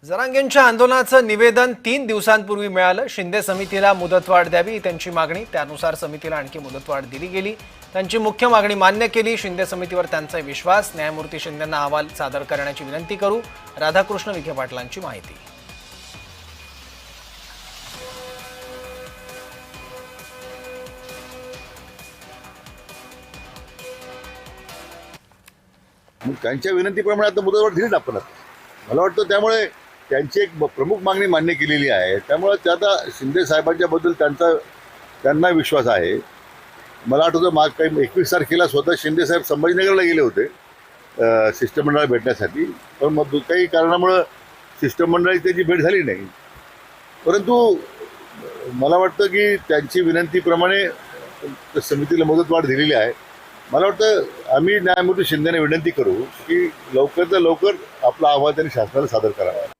जरांगेंच्या आंदोलनाचं निवेदन 3 दिवसांपूर्वी मिळालं. शिंदे समितीला मुदतवाढ द्यावी त्यांची मागणी. त्यानुसार समितीला आणखी मुदतवाढ दिली गेली. त्यांची मुख्य मागणी मान्य केली. शिंदे समितीवर त्यांचा विश्वास. न्यायमूर्ती शिंदेंना अहवाल सादर करण्याची विनंती करू. राधाकृष्ण विखे पाटलांची माहिती. त्यांच्या विनंतीप्रमाणे आता मुदतवाढ दिली आपण. मला वाटतं त्यामुळे त्यांची एक प्रमुख मागणी मान्य केलेली आहे. त्यामुळे ते आता शिंदे साहेबांच्याबद्दल त्यांना विश्वास आहे. मला आठवतं काही 21 तारखेला स्वतः शिंदे साहेब संभाजीनगरला गेले होते शिष्टमंडळाला भेटण्यासाठी. पण मग काही कारणामुळं शिष्टमंडळाची त्याची भेट झाली नाही. परंतु मला वाटतं की त्यांची विनंतीप्रमाणे समितीला मुदतवाढ दिलेली आहे. मला वाटतं आम्ही न्यायमूर्ती शिंदेने विनंती करू की लवकरात लवकर आपला अहवाल त्यांनी शासनाला सादर करावा.